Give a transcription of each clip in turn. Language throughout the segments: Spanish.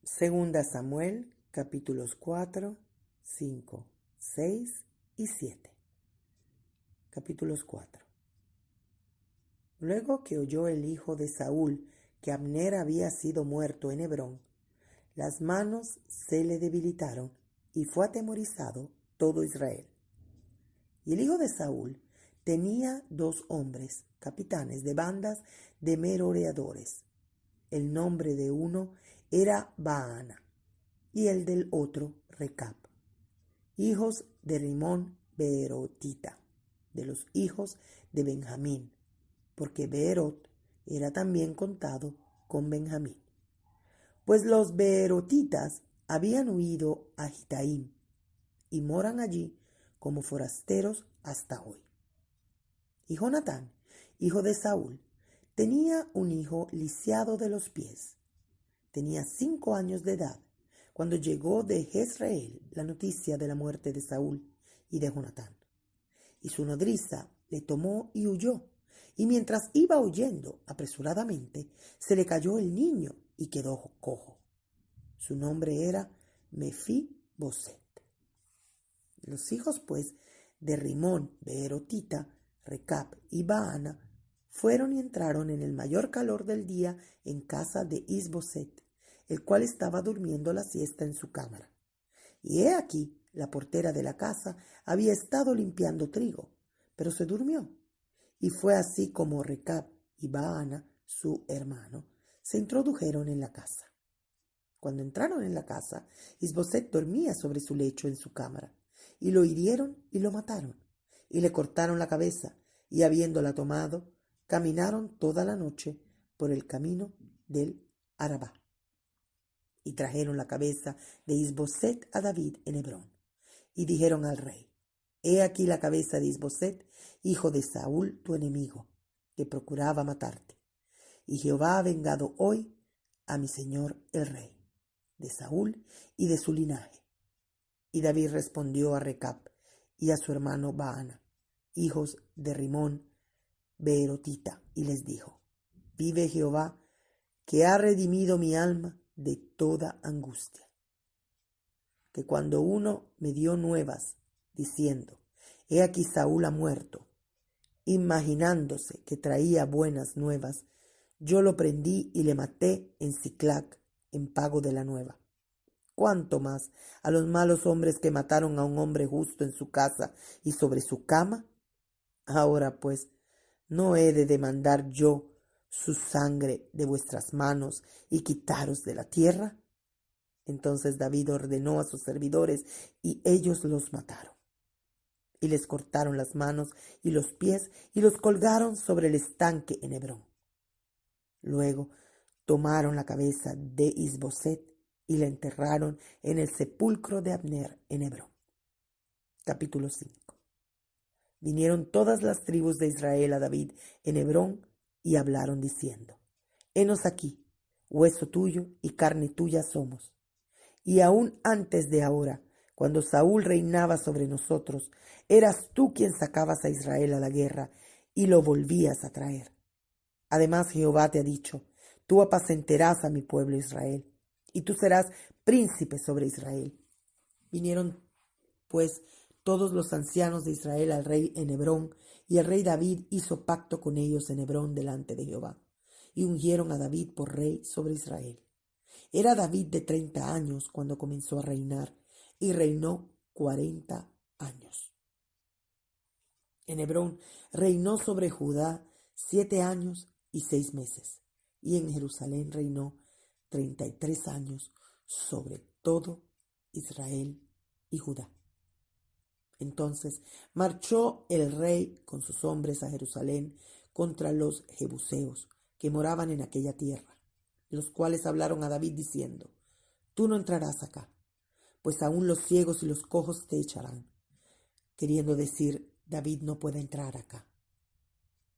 Segunda Samuel, capítulos 4, 5, 6 y 7. Capítulos 4. Luego que oyó el hijo de Saúl que Abner había sido muerto en Hebrón, las manos se le debilitaron y fue atemorizado todo Israel. Y el hijo de Saúl tenía 2 hombres, capitanes de bandas de merodeadores. El nombre de uno era Baana y el del otro Recab, hijos de Rimón Beerotita, de los hijos de Benjamín, porque Beerot era también contado con Benjamín. Pues los beerotitas habían huido a Gitaim y moran allí como forasteros hasta hoy. Y Jonatán, hijo de Saúl, tenía un hijo lisiado de los pies. Tenía 5 años de edad cuando llegó de Jezreel la noticia de la muerte de Saúl y de Jonatán. Y su nodriza le tomó y huyó, y mientras iba huyendo apresuradamente, se le cayó el niño y quedó cojo. Su nombre era Mefiboset. Los hijos, pues, de Rimón, Beerotita, Recab y Baana fueron y entraron en el mayor calor del día en casa de Isboset, el cual estaba durmiendo la siesta en su cámara. Y he aquí, la portera de la casa había estado limpiando trigo, pero se durmió. Y fue así como Recab y Baana, su hermano, se introdujeron en la casa. Cuando entraron en la casa, Isboset dormía sobre su lecho en su cámara, y lo hirieron y lo mataron, y le cortaron la cabeza, y habiéndola tomado, caminaron toda la noche por el camino del Arabá. Y trajeron la cabeza de Isboset a David en Hebrón, y dijeron al rey: He aquí la cabeza de Isboset, hijo de Saúl tu enemigo, que procuraba matarte. Y Jehová ha vengado hoy a mi señor el rey, de Saúl y de su linaje. Y David respondió a Recab y a su hermano Baana, hijos de Rimón Beerotita, y les dijo: Vive Jehová, que ha redimido mi alma de toda angustia. Que cuando uno me dio nuevas, diciendo: He aquí Saúl ha muerto, imaginándose que traía buenas nuevas, yo lo prendí y le maté en Siclac, en pago de la nueva. Cuánto más a los malos hombres que mataron a un hombre justo en su casa y sobre su cama. Ahora pues, ¿no he de demandar yo su sangre de vuestras manos y quitaros de la tierra? Entonces David ordenó a sus servidores, y ellos los mataron. Y les cortaron las manos y los pies, y los colgaron sobre el estanque en Hebrón. Luego tomaron la cabeza de Isboset y la enterraron en el sepulcro de Abner en Hebrón. Capítulo 5. Vinieron todas las tribus de Israel a David en Hebrón y hablaron diciendo: Henos aquí, hueso tuyo y carne tuya somos. Y aún antes de ahora, cuando Saúl reinaba sobre nosotros, eras tú quien sacabas a Israel a la guerra y lo volvías a traer. Además Jehová te ha dicho: Tú apacentarás a mi pueblo Israel, y tú serás príncipe sobre Israel. Vinieron pues todos los ancianos de Israel al rey en Hebrón, y el rey David hizo pacto con ellos en Hebrón delante de Jehová, y ungieron a David por rey sobre Israel. Era David de 30 años cuando comenzó a reinar, y reinó 40 años. En Hebrón reinó sobre Judá 7 años y 6 meses, y en Jerusalén reinó 33 años sobre todo Israel y Judá. Entonces marchó el rey con sus hombres a Jerusalén contra los jebuseos que moraban en aquella tierra, los cuales hablaron a David diciendo: Tú no entrarás acá, pues aún los ciegos y los cojos te echarán. Queriendo decir, David no puede entrar acá.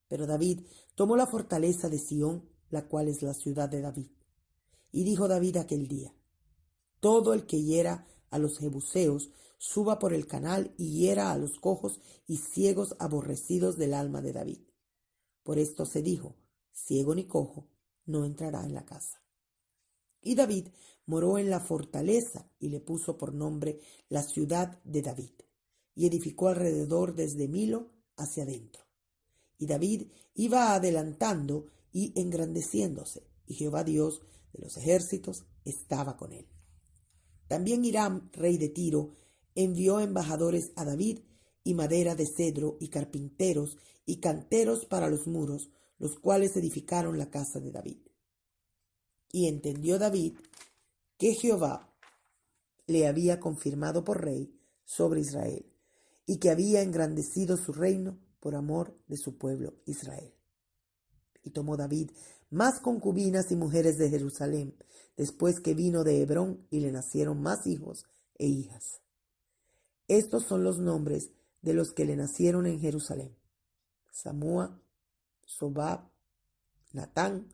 Pero David tomó la fortaleza de Sión, la cual es la ciudad de David. Y dijo David aquel día: Todo el que hiera a los jebuseos suba por el canal y hiera a los cojos y ciegos aborrecidos del alma de David. Por esto se dijo: ciego ni cojo no entrará en la casa. Y David moró en la fortaleza y le puso por nombre la ciudad de David, y edificó alrededor desde Milo hacia adentro. Y David iba adelantando y engrandeciéndose, y Jehová Dios de los ejércitos estaba con él. También Hiram, rey de Tiro, envió embajadores a David, y madera de cedro, y carpinteros, y canteros para los muros, los cuales edificaron la casa de David. Y entendió David que Jehová le había confirmado por rey sobre Israel, y que había engrandecido su reino por amor de su pueblo Israel. Y tomó David más concubinas y mujeres de Jerusalén, después que vino de Hebrón, y le nacieron más hijos e hijas. Estos son los nombres de los que le nacieron en Jerusalén: Samúa, Sobab, Natán,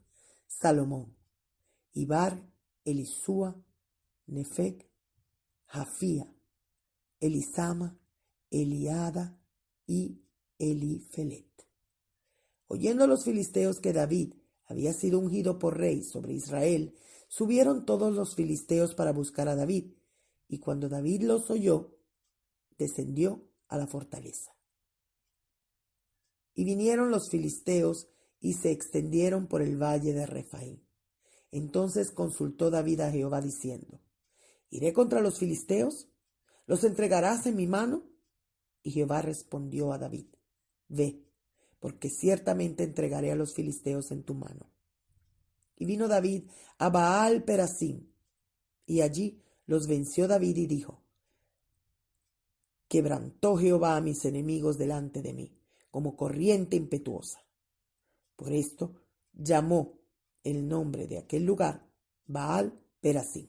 Salomón, Ibar, Elisúa, Nefeg, Jafía, Elisama, Eliada y Elifelet. Oyendo los filisteos que David había sido ungido por rey sobre Israel, subieron todos los filisteos para buscar a David, y cuando David los oyó, descendió a la fortaleza. Y vinieron los filisteos y se extendieron por el valle de Refaim. Entonces consultó David a Jehová diciendo: ¿Iré contra los filisteos? ¿Los entregarás en mi mano? Y Jehová respondió a David: Ve, porque ciertamente entregaré a los filisteos en tu mano. Y vino David a Baal Perasim, y allí los venció David y dijo: Quebrantó Jehová a mis enemigos delante de mí, como corriente impetuosa. Por esto llamó el nombre de aquel lugar Baal Perasim.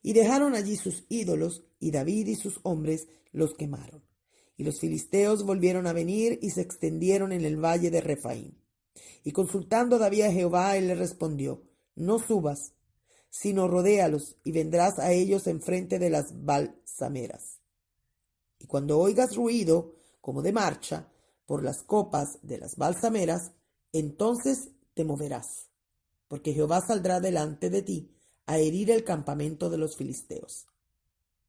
Y dejaron allí sus ídolos, y David y sus hombres los quemaron. Y los filisteos volvieron a venir y se extendieron en el valle de Refaim. Y consultando David a Jehová, él le respondió: No subas, sino rodéalos, y vendrás a ellos enfrente de las balsameras. Y cuando oigas ruido, como de marcha, por las copas de las balsameras, entonces te moverás, porque Jehová saldrá delante de ti a herir el campamento de los filisteos.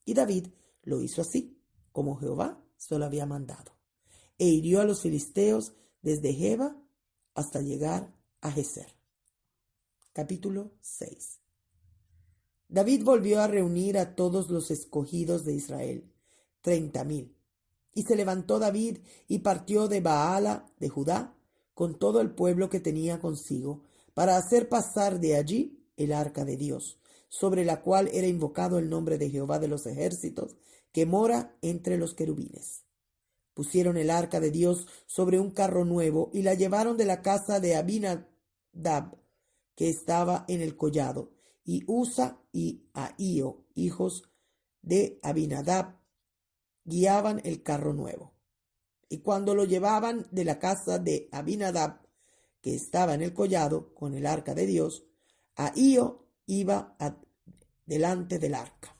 Y David lo hizo así, como Jehová se lo había mandado, e hirió a los filisteos desde Geba hasta llegar a Geser. Capítulo 6. David volvió a reunir a todos los escogidos de Israel, 30,000. Y se levantó David y partió de Baala de Judá con todo el pueblo que tenía consigo, para hacer pasar de allí el arca de Dios, sobre la cual era invocado el nombre de Jehová de los ejércitos, que mora entre los querubines. Pusieron el arca de Dios sobre un carro nuevo y la llevaron de la casa de Abinadab, que estaba en el collado, y Usa y Ahío, hijos de Abinadab, guiaban el carro nuevo. Y cuando lo llevaban de la casa de Abinadab, que estaba en el collado, con el arca de Dios, Ahío iba delante del arca.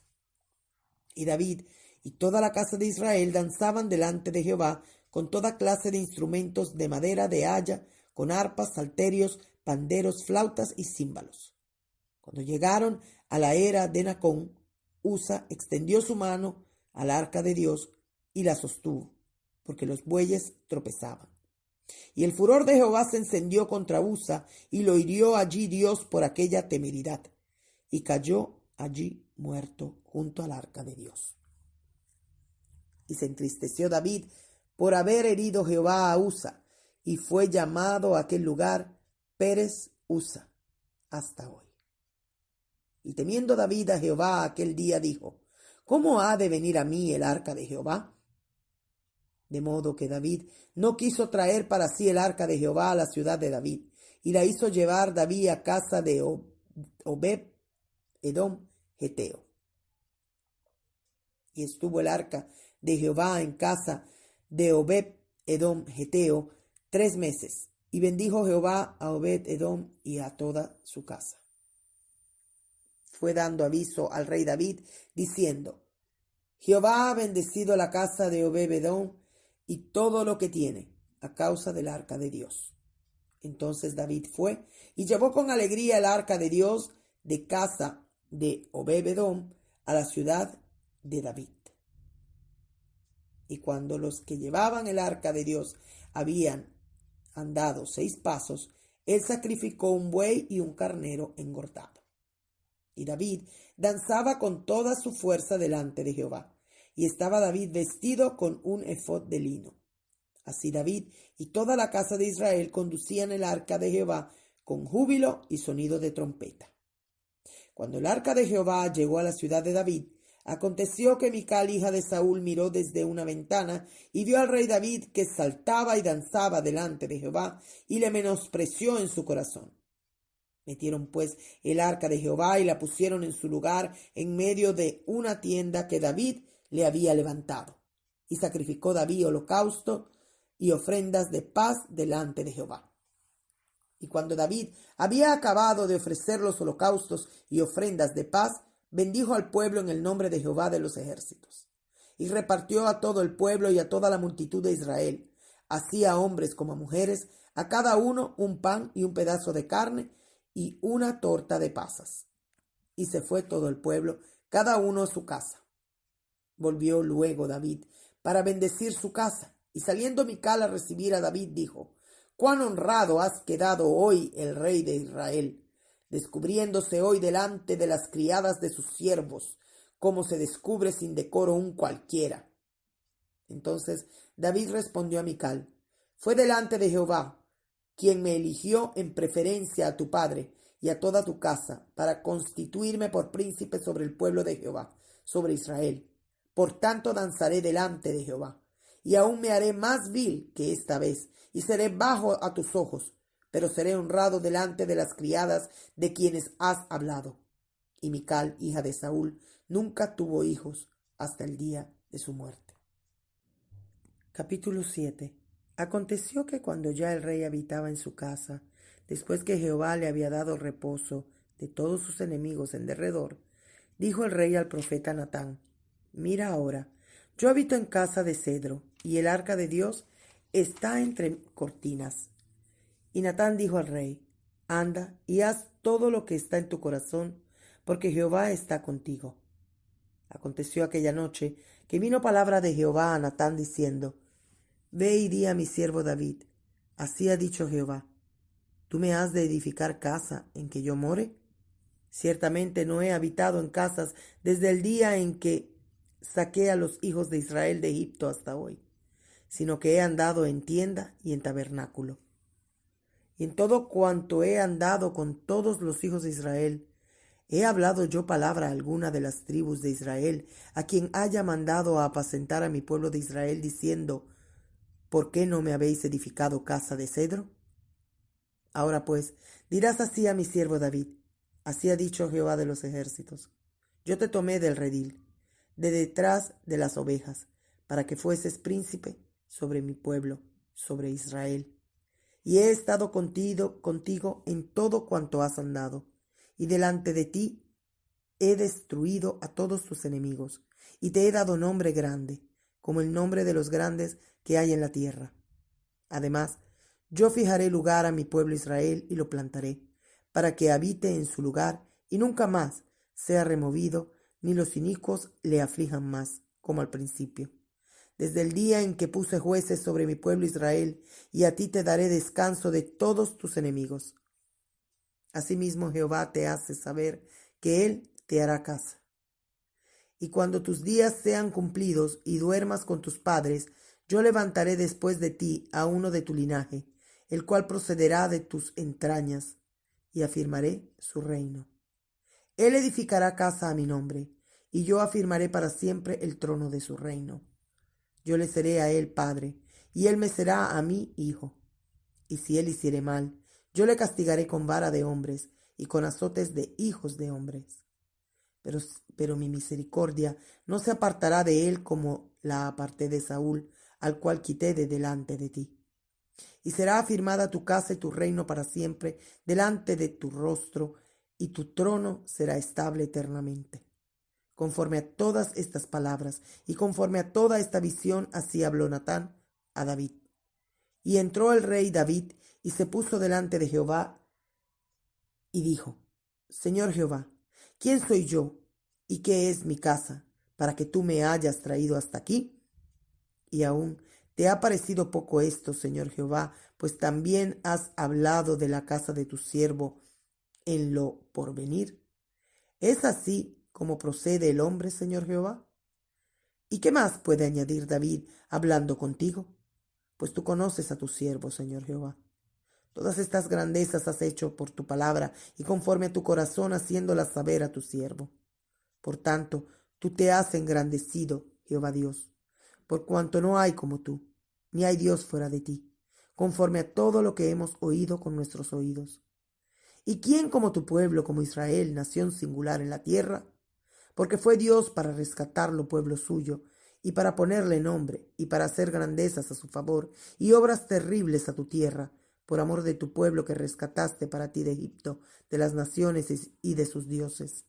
Y David y toda la casa de Israel danzaban delante de Jehová con toda clase de instrumentos de madera de haya, con arpas, salterios, panderos, flautas y címbalos. Cuando llegaron a la era de Nacón, Usa extendió su mano al arca de Dios y la sostuvo, porque los bueyes tropezaban. Y el furor de Jehová se encendió contra Usa, y lo hirió allí Dios por aquella temeridad, y cayó allí muerto junto al arca de Dios. Y se entristeció David por haber herido Jehová a Usa, y fue llamado a aquel lugar Pérez Usa hasta hoy. Y temiendo David a Jehová aquel día, dijo: ¿Cómo ha de venir a mí el arca de Jehová? De modo que David no quiso traer para sí el arca de Jehová a la ciudad de David, y la hizo llevar David a casa de Obed Edom Geteo. Y estuvo el arca de Jehová en casa de Obed Edom Geteo 3 meses, y bendijo Jehová a Obed Edom y a toda su casa. Fue dando aviso al rey David, diciendo: Jehová ha bendecido la casa de Obed Edom y todo lo que tiene, a causa del arca de Dios. Entonces David fue y llevó con alegría el arca de Dios de casa de Obed-edom a la ciudad de David. Y cuando los que llevaban el arca de Dios habían andado 6 pasos, él sacrificó un buey y un carnero engordado. Y David danzaba con toda su fuerza delante de Jehová, y estaba David vestido con un efod de lino. Así David y toda la casa de Israel conducían el arca de Jehová con júbilo y sonido de trompeta. Cuando el arca de Jehová llegó a la ciudad de David, aconteció que Mical, hija de Saúl, miró desde una ventana y vio al rey David que saltaba y danzaba delante de Jehová, y le menospreció en su corazón. Metieron pues el arca de Jehová y la pusieron en su lugar en medio de una tienda que David le había levantado. Y sacrificó David holocausto y ofrendas de paz delante de Jehová. Y cuando David había acabado de ofrecer los holocaustos y ofrendas de paz, bendijo al pueblo en el nombre de Jehová de los ejércitos. Y repartió a todo el pueblo y a toda la multitud de Israel, así a hombres como a mujeres, a cada uno un pan y un pedazo de carne y una torta de pasas. Y se fue todo el pueblo, cada uno a su casa. Volvió luego David para bendecir su casa, y saliendo Mical a recibir a David, dijo: «Cuán honrado has quedado hoy el rey de Israel, descubriéndose hoy delante de las criadas de sus siervos, como se descubre sin decoro un cualquiera». Entonces David respondió a Mical: «Fue delante de Jehová, quien me eligió en preferencia a tu padre y a toda tu casa, para constituirme por príncipe sobre el pueblo de Jehová, sobre Israel. Por tanto danzaré delante de Jehová, y aún me haré más vil que esta vez, y seré bajo a tus ojos, pero seré honrado delante de las criadas de quienes has hablado». Y Mical, hija de Saúl, nunca tuvo hijos hasta el día de su muerte. Capítulo 7. Aconteció que cuando ya el rey habitaba en su casa, después que Jehová le había dado reposo de todos sus enemigos en derredor, dijo el rey al profeta Natán: «Mira ahora, yo habito en casa de cedro, y el arca de Dios está entre cortinas». Y Natán dijo al rey: «Anda y haz todo lo que está en tu corazón, porque Jehová está contigo». Aconteció aquella noche que vino palabra de Jehová a Natán diciendo: «Ve y di a mi siervo David: así ha dicho Jehová, ¿tú me has de edificar casa en que yo more? Ciertamente no he habitado en casas desde el día en que saqué a los hijos de Israel de Egipto hasta hoy, sino que he andado en tienda y en tabernáculo. Y en todo cuanto he andado con todos los hijos de Israel, ¿he hablado yo palabra alguna de las tribus de Israel, a quien haya mandado a apacentar a mi pueblo de Israel, diciendo: ¿por qué no me habéis edificado casa de cedro? Ahora pues, dirás así a mi siervo David: así ha dicho Jehová de los ejércitos: yo te tomé del redil, de detrás de las ovejas, para que fueses príncipe sobre mi pueblo, sobre Israel. Y he estado contigo en todo cuanto has andado, y delante de ti he destruido a todos tus enemigos, y te he dado nombre grande, como el nombre de los grandes que hay en la tierra. Además, yo fijaré lugar a mi pueblo Israel y lo plantaré, para que habite en su lugar y nunca más sea removido, ni los inicuos le aflijan más, como al principio. Desde el día en que puse jueces sobre mi pueblo Israel, y a ti te daré descanso de todos tus enemigos. Asimismo Jehová te hace saber que él te hará casa. Y cuando tus días sean cumplidos y duermas con tus padres, yo levantaré después de ti a uno de tu linaje, el cual procederá de tus entrañas, y afirmaré su reino. Él edificará casa a mi nombre, y yo afirmaré para siempre el trono de su reino. Yo le seré a él padre, y él me será a mí hijo. Y si él hiciere mal, yo le castigaré con vara de hombres y con azotes de hijos de hombres. Pero mi misericordia no se apartará de él como la aparté de Saúl, al cual quité de delante de ti. Y será afirmada tu casa y tu reino para siempre delante de tu rostro, y tu trono será estable eternamente. Conforme a todas estas palabras y conforme a toda esta visión, así habló Natán a David. Y entró el rey David y se puso delante de Jehová y dijo: Señor Jehová, ¿quién soy yo y qué es mi casa para que tú me hayas traído hasta aquí? Y aún te ha parecido poco esto, Señor Jehová, pues también has hablado de la casa de tu siervo en lo porvenir. ¿Es así como procede el hombre, Señor Jehová? ¿Y qué más puede añadir David hablando contigo? Pues tú conoces a tu siervo, Señor Jehová. Todas estas grandezas has hecho por tu palabra y conforme a tu corazón haciéndolas saber a tu siervo. Por tanto, tú te has engrandecido, Jehová Dios, por cuanto no hay como tú, ni hay Dios fuera de ti, conforme a todo lo que hemos oído con nuestros oídos. ¿Y quién como tu pueblo, como Israel, nación singular en la tierra? Porque fue Dios para rescatarlo, pueblo suyo, y para ponerle nombre, y para hacer grandezas a su favor, y obras terribles a tu tierra, por amor de tu pueblo que rescataste para ti de Egipto, de las naciones y de sus dioses.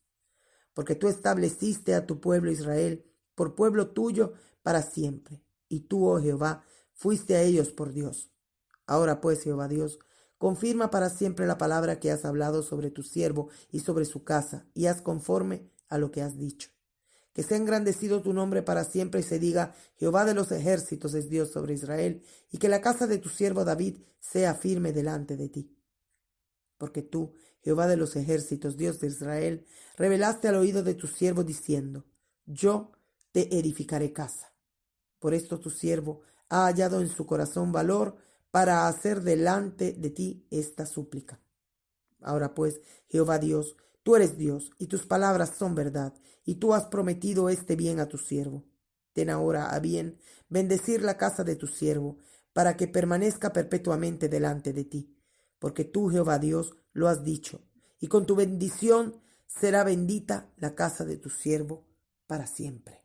Porque tú estableciste a tu pueblo Israel por pueblo tuyo para siempre, y tú, oh Jehová, fuiste a ellos por Dios. Ahora pues, Jehová Dios, confirma para siempre la palabra que has hablado sobre tu siervo y sobre su casa, y haz conforme a lo que has dicho. Que sea engrandecido tu nombre para siempre y se diga, Jehová de los ejércitos es Dios sobre Israel, y que la casa de tu siervo David sea firme delante de ti. Porque tú, Jehová de los ejércitos, Dios de Israel, revelaste al oído de tu siervo diciendo, yo te edificaré casa. Por esto tu siervo ha hallado en su corazón valor para hacer delante de ti esta súplica. Ahora pues, Jehová Dios, tú eres Dios, y tus palabras son verdad, y tú has prometido este bien a tu siervo. Ten ahora a bien bendecir la casa de tu siervo, para que permanezca perpetuamente delante de ti, porque tú, Jehová Dios, lo has dicho, y con tu bendición será bendita la casa de tu siervo para siempre.